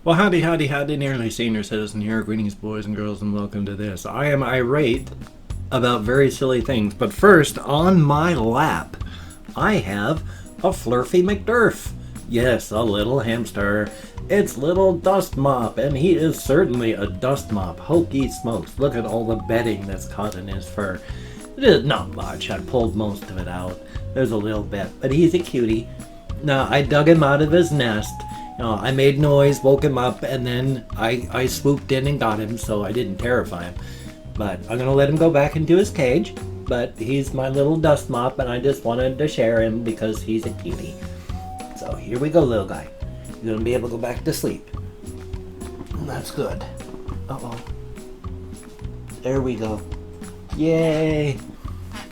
Well, howdy, howdy, howdy, nearly senior citizen here. Greetings, boys and girls, and welcome to this. I am irate about very silly things, but first, on my lap, I have a Flurfy McDurf. Yes, a little hamster. It's little Dust Mop, and he is certainly a dust mop. Hokey smokes. Look at all the bedding that's caught in his fur. It is not much. I pulled most of it out. There's a little bit, but he's a cutie. Now, I dug him out of his nest. I made noise, woke him up, and then I swooped in and got him, so I didn't terrify him. But I'm going to let him go back into his cage. But he's my little dust mop, and I just wanted to share him because he's a cutie. So here we go, little guy. You're going to be able to go back to sleep. That's good. Uh-oh. There we go. Yay!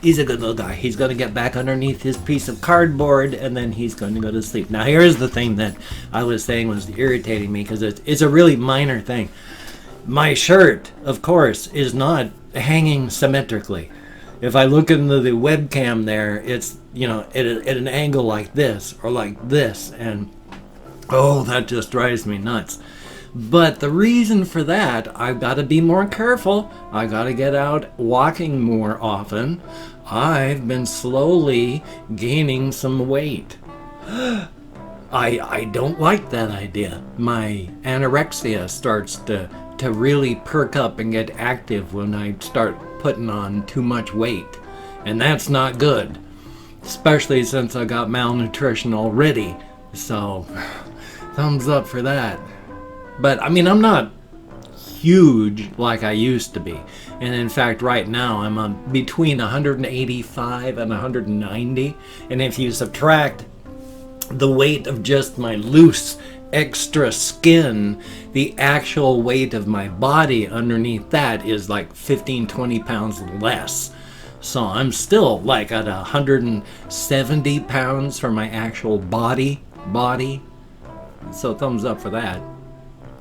He's a good little guy. He's going to get back underneath his piece of cardboard, and then he's going to go to sleep. Now, here's the thing that I was saying was irritating me, because it's a really minor thing. My shirt, of course, is not hanging symmetrically. If I look into the webcam there, it's, at an angle like this, or like this, and, oh, that just drives me nuts. But the reason for that, I've got to be more careful. I got to get out walking more often. I've been slowly gaining some weight. I don't like that idea. My anorexia starts to really perk up and get active when I start putting on too much weight. And that's not good. Especially since I got malnutrition already. So, thumbs up for that. But, I'm not huge like I used to be. And in fact, right now, I'm on between 185 and 190. And if you subtract the weight of just my loose extra skin, the actual weight of my body underneath that is like 15-20 pounds less. So I'm still like at 170 pounds for my actual body. So thumbs up for that.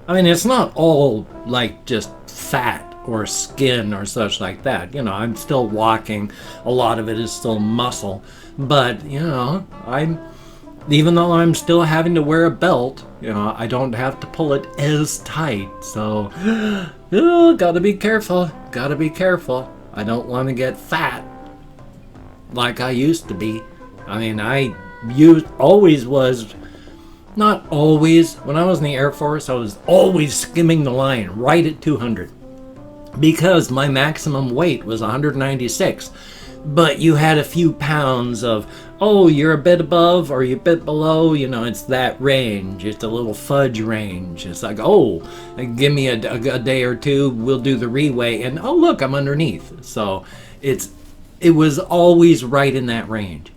It's not all like just fat or skin or such like that. I'm still walking. A lot of it is still muscle. But, even though I'm still having to wear a belt, I don't have to pull it as tight. So, gotta be careful. Gotta be careful. I don't want to get fat like I used to be. I always was. Not always. When I was in the Air Force, I was always skimming the line right at 200. Because my maximum weight was 196. But you had a few pounds of, you're a bit above or you're a bit below. It's that range. It's a little fudge range. It's like, give me a day or two. We'll do the reweigh. And, look, I'm underneath. So it was always right in that range.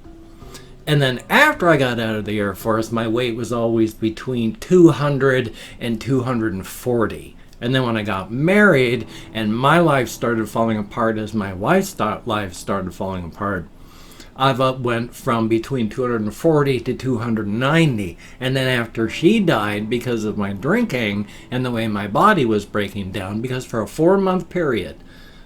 And then after I got out of the Air Force, my weight was always between 200 and 240. And then when I got married and my life started falling apart as my wife's life started falling apart, I've went from between 240 to 290. And then after she died, because of my drinking and the way my body was breaking down, because for a 4-month period,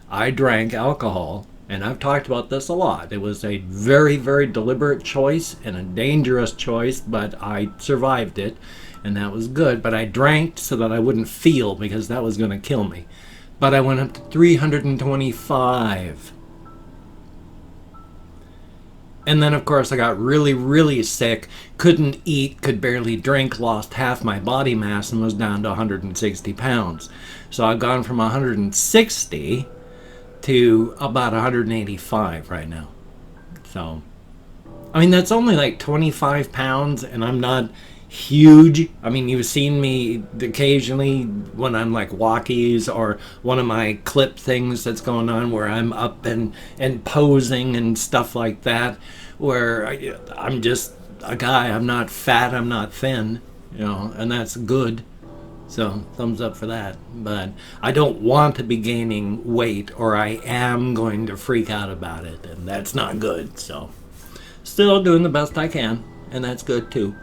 I drank alcohol. And I've talked about this a lot. It was a very, very deliberate choice and a dangerous choice, but I survived it, and that was good. But I drank so that I wouldn't feel, because that was going to kill me. But I went up to 325. And then, of course, I got really, really sick, couldn't eat, could barely drink, lost half my body mass, and was down to 160 pounds. So I've gone from 160 to about 185 right now. So, that's only like 25 pounds, and I'm not huge. You've seen me occasionally when I'm like walkies or one of my clip things that's going on where I'm up and posing and stuff like that, where I'm just a guy. I'm not fat, I'm not thin, and that's good. So, thumbs up for that. But I don't want to be gaining weight, or I am going to freak out about it, and that's not good. So, still doing the best I can, and that's good too.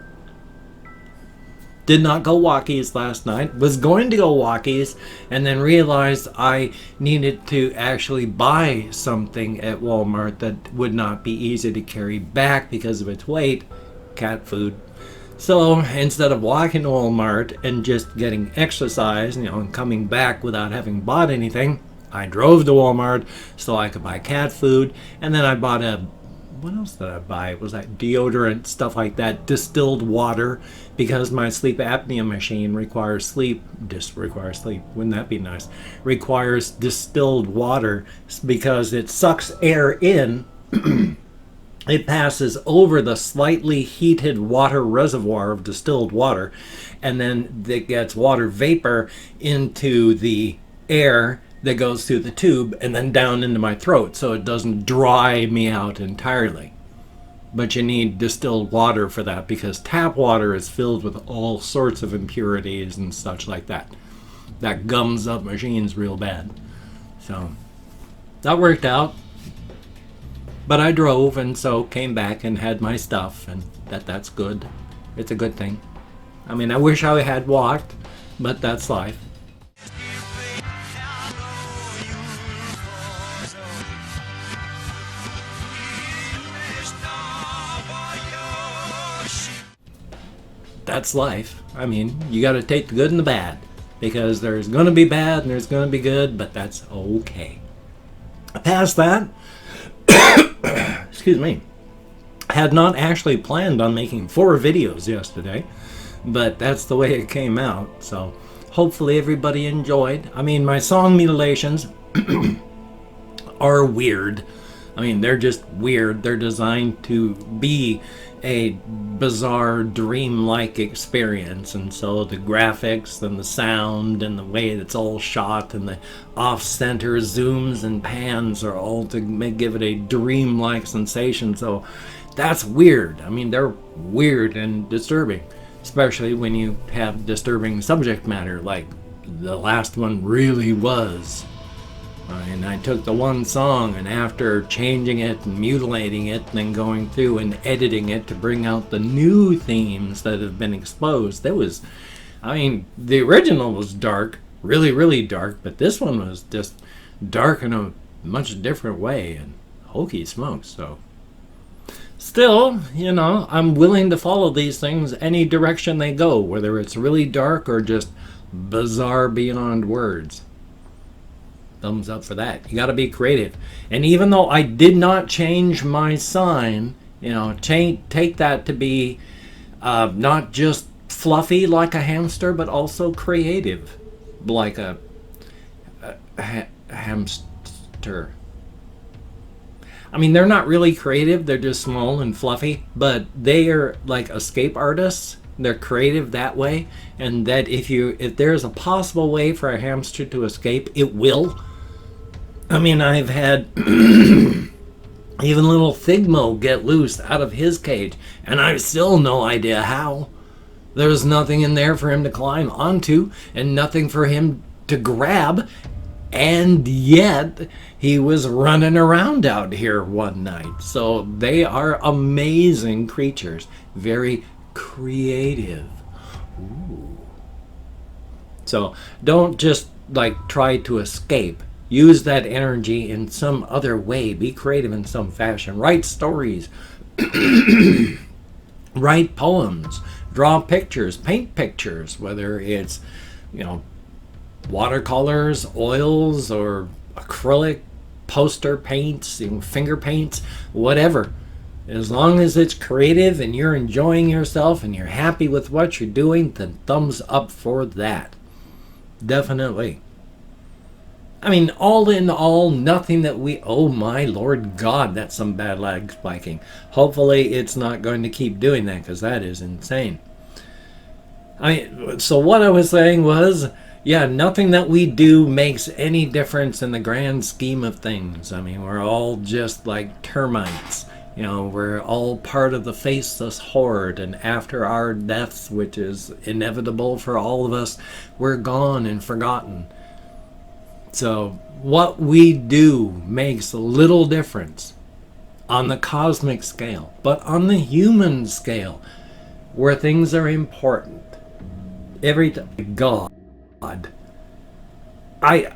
Did not go walkies last night. Was going to go walkies, and then realized I needed to actually buy something at Walmart that would not be easy to carry back because of its weight. Cat food. So instead of walking to Walmart and just getting exercise, and coming back without having bought anything, I drove to Walmart so I could buy cat food, and then I bought what else did I buy? It was like deodorant, stuff like that, distilled water, because my sleep apnea machine requires sleep. Wouldn't that be nice? Requires distilled water because it sucks air in. It passes over the slightly heated water reservoir of distilled water, and then it gets water vapor into the air that goes through the tube and then down into my throat, so it doesn't dry me out entirely. But you need distilled water for that, because tap water is filled with all sorts of impurities and such like that. That gums up machines real bad. So that worked out. But I drove, and so came back and had my stuff, and that's good. It's a good thing. I mean, I wish I had walked, but that's life. That's life. I mean, you got to take the good and the bad, because there's going to be bad and there's going to be good, but that's okay. Past that, excuse me, had not actually planned on making 4 videos yesterday, but that's the way it came out. So hopefully everybody enjoyed. I mean, my song mutilations are weird. I mean, they're just weird. They're designed to be a bizarre, dream-like experience. And so the graphics and the sound and the way it's all shot and the off-center zooms and pans are all to give it a dream-like sensation. So that's weird. I mean, they're weird and disturbing, especially when you have disturbing subject matter like the last one really was. And I took the one song, and after changing it and mutilating it and then going through and editing it to bring out the new themes that have been exposed, the original was dark, really, really dark, but this one was just dark in a much different way, and hokey smokes. So still, I'm willing to follow these things any direction they go, whether it's really dark or just bizarre beyond words. Thumbs up for that. You got to be creative. And even though I did not change my sign, take that to be not just fluffy like a hamster, but also creative like a hamster. I mean, they're not really creative. They're just small and fluffy, but they are like escape artists. They're creative that way, and that if there's a possible way for a hamster to escape, it will. I mean, I've had even little Thigmo get loose out of his cage, and I've still no idea how. There's nothing in there for him to climb onto, and nothing for him to grab, and yet he was running around out here one night. So they are amazing creatures, very creative. Ooh. So don't just try to escape. Use that energy in some other way. Be creative in some fashion. Write stories. Write poems. Draw pictures. Paint pictures. Whether it's, watercolors, oils, or acrylic, poster paints, finger paints, whatever. As long as it's creative and you're enjoying yourself and you're happy with what you're doing, then thumbs up for that. Definitely. I mean, all in all, nothing that oh my Lord God, that's some bad lag spiking. Hopefully it's not going to keep doing that, because that is insane. So what I was saying was, nothing that we do makes any difference in the grand scheme of things. I mean, we're all just like termites. We're all part of the faceless horde, and after our deaths, which is inevitable for all of us, we're gone and forgotten. So what we do makes little difference on the cosmic scale, but on the human scale, where things are important, every time. God, I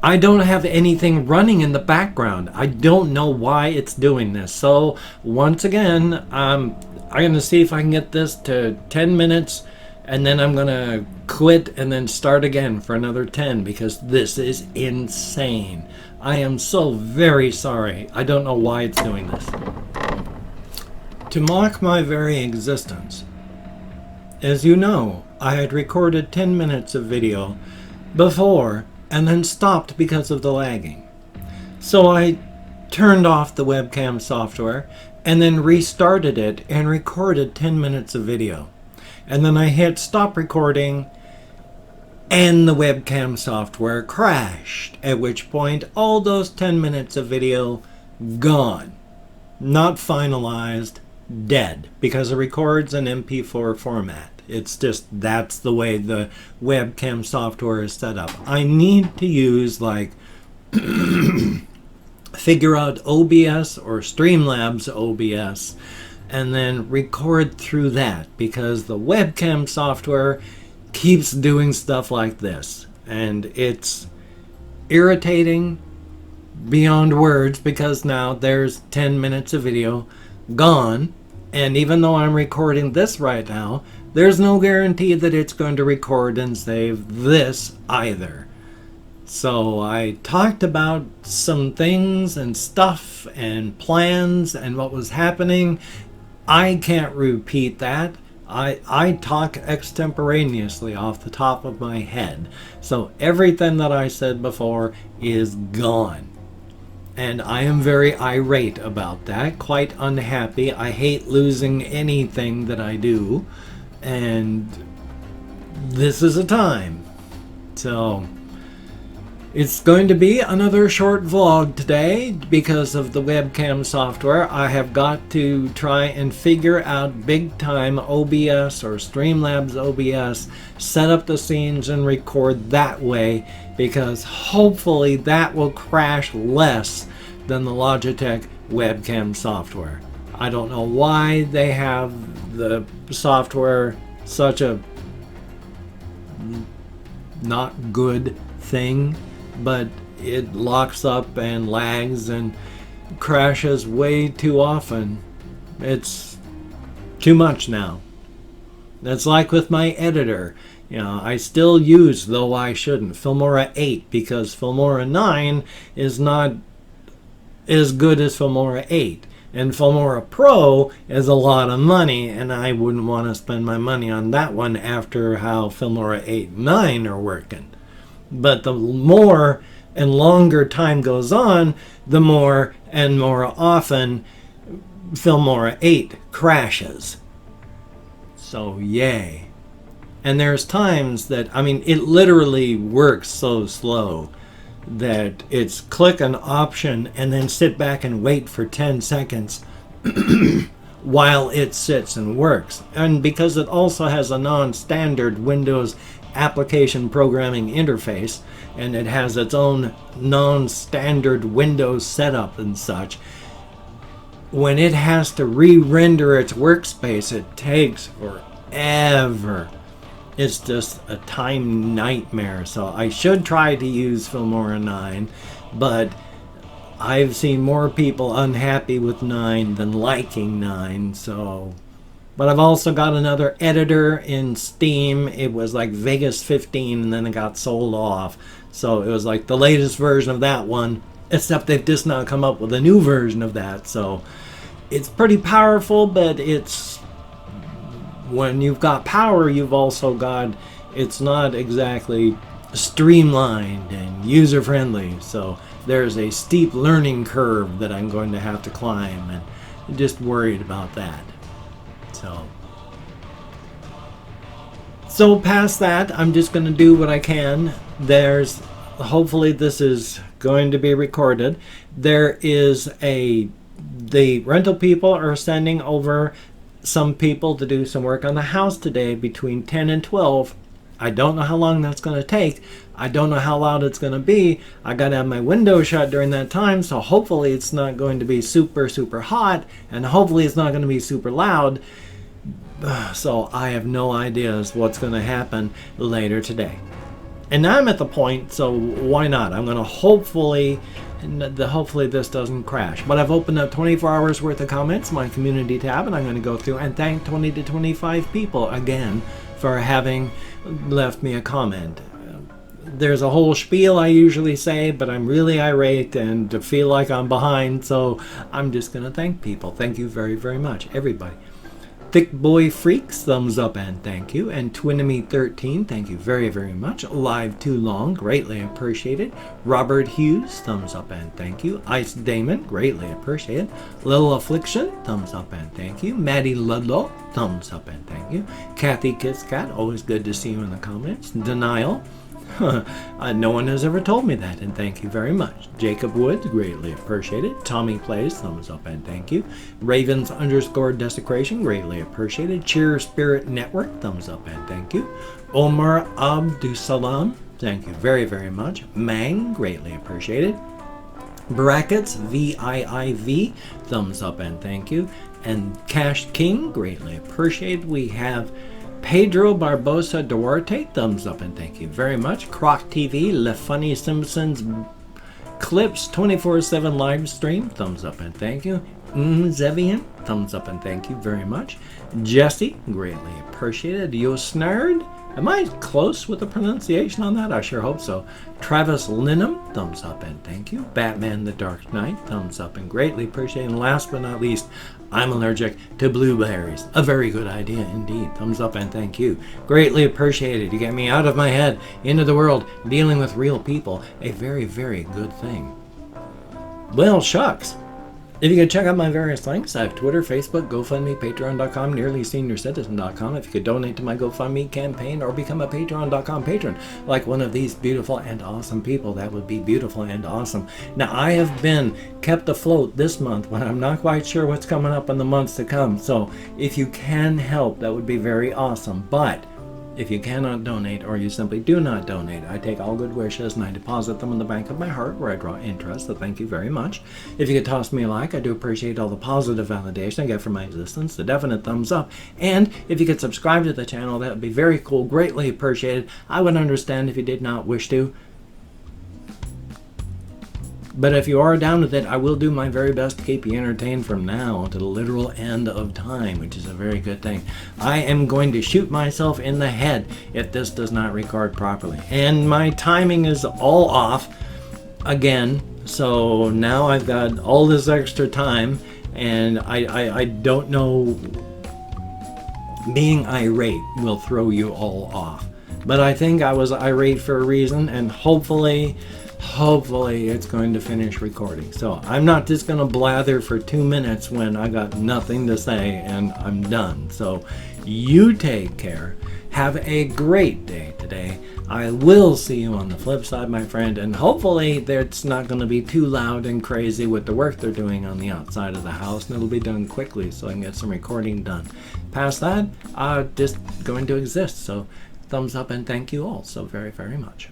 I don't have anything running in the background. I don't know why it's doing this. So once again, I'm going to see if I can get this to 10 minutes, and then I'm going to quit and then start again for another 10 because this is insane. I am so very sorry. I don't know why it's doing this. To mock my very existence, as you know, I had recorded 10 minutes of video before and then stopped because of the lagging. So I turned off the webcam software and then restarted it and recorded 10 minutes of video. And then I hit stop recording and the webcam software crashed, at which point all those 10 minutes of video gone. Not finalized, dead, because it records an MP4 format. It's just, that's the way the webcam software is set up. I need to use like figure out OBS or Streamlabs OBS and then record through that, because the webcam software keeps doing stuff like this. And it's irritating beyond words, because now there's 10 minutes of video gone. And even though I'm recording this right now, there's no guarantee that it's going to record and save this either. So I talked about some things and stuff and plans and what was happening. I can't repeat that. I talk extemporaneously off the top of my head. So everything that I said before is gone. And I am very irate about that, quite unhappy. I hate losing anything that I do. And this is a time. So it's going to be another short vlog today because of the webcam software. I have got to try and figure out big time OBS or Streamlabs OBS, set up the scenes and record that way, because hopefully that will crash less than the Logitech webcam software. I don't know why they have the software such a not good thing, but it locks up and lags and crashes way too often. It's too much now. That's like with my editor. You know, I still use, though I shouldn't, Filmora 8, because Filmora 9 is not as good as Filmora 8. And Filmora Pro is a lot of money, and I wouldn't want to spend my money on that one after how Filmora 8 and 9 are working. But the more and longer time goes on, the more and more often Filmora 8 crashes. So yay. And there's times that, I mean, it literally works so slow that it's click an option and then sit back and wait for 10 seconds while it sits and works. And because it also has a non-standard Windows application programming interface, and it has its own non-standard Windows setup and such, when it has to re-render its workspace, it takes forever. It's just a time nightmare. So I should try to use Filmora 9, but I've seen more people unhappy with 9 than liking 9, so... But I've also got another editor in Steam. It was like Vegas 15, and then it got sold off. So it was like the latest version of that one, except they've just now come up with a new version of that. So it's pretty powerful, but it's... when you've got power, you've also got... it's not exactly streamlined and user-friendly. So there's a steep learning curve that I'm going to have to climb, and I'm just worried about that. So past that, I'm just going to do what I can. There's, hopefully this is going to be recorded. There is the rental people are sending over some people to do some work on the house today between 10 and 12. I don't know how long that's going to take. I don't know how loud it's going to be. I got to have my window shut during that time, so hopefully it's not going to be super, super hot, and hopefully it's not going to be super loud. So I have no idea what's going to happen later today. And now I'm at the point, so why not? I'm going to hopefully this doesn't crash. But I've opened up 24 hours worth of comments, my community tab, and I'm going to go through and thank 20 to 25 people again for having left me a comment. There's a whole spiel I usually say, but I'm really irate and feel like I'm behind, so I'm just going to thank people. Thank you very, very much, everybody. Thick Boy Freaks, thumbs up and thank you. And Twinemy13, thank you very, very much. Live Too Long, greatly appreciated. Robert Hughes, thumbs up and thank you. Ice Damon, greatly appreciated. Little Affliction, thumbs up and thank you. Maddie Ludlow, thumbs up and thank you. Kathy Kitscat, always good to see you in the comments. Denial. No one has ever told me that, and thank you very much. Jacob Woods, greatly appreciated. Tommy Plays, thumbs up and thank you. Ravens _ Desecration, greatly appreciated. Cheer Spirit Network, thumbs up and thank you. Omar Abdusalam, thank you very, very much. Mang, greatly appreciated. Brackets VIIV, thumbs up and thank you. And Cash King, greatly appreciated. We have Pedro Barbosa Duarte, thumbs up and thank you very much. Croc TV, Le Funny Simpsons Clips 24/7 live stream, thumbs up and thank you. Zevian, thumbs up and thank you very much. Jesse, greatly appreciated. Yosnard, am I close with the pronunciation on that? I sure hope so. Travis Linham, thumbs up and thank you. Batman the Dark Knight, thumbs up and greatly appreciated. And last but not least, I'm allergic to blueberries. A very good idea indeed. Thumbs up and thank you. Greatly appreciated. You get me out of my head, into the world, dealing with real people. A very, very good thing. Well, shucks. If you could check out my various links, I have Twitter, Facebook, GoFundMe, Patreon.com, NearlySeniorCitizen.com. If you could donate to my GoFundMe campaign or become a Patreon.com patron, like one of these beautiful and awesome people, that would be beautiful and awesome. Now, I have been kept afloat this month, but I'm not quite sure what's coming up in the months to come. So if you can help, that would be very awesome. But if you cannot donate, or you simply do not donate, I take all good wishes and I deposit them in the bank of my heart where I draw interest, so thank you very much. If you could toss me a like, I do appreciate all the positive validation I get from my existence, the definite thumbs up, and if you could subscribe to the channel, that would be very cool, greatly appreciated. I would understand if you did not wish to. But if you are down with it, I will do my very best to keep you entertained from now to the literal end of time, which is a very good thing. I am going to shoot myself in the head if this does not record properly. And my timing is all off again, so now I've got all this extra time, and I don't know, being irate will throw you all off. But I think I was irate for a reason, and hopefully it's going to finish recording. So I'm not just going to blather for 2 minutes when I got nothing to say and I'm done. So you take care. Have a great day today. I will see you on the flip side, my friend, and hopefully it's not going to be too loud and crazy with the work they're doing on the outside of the house, and it'll be done quickly so I can get some recording done. Past that, I'm just going to exist. So thumbs up and thank you all so very, very much.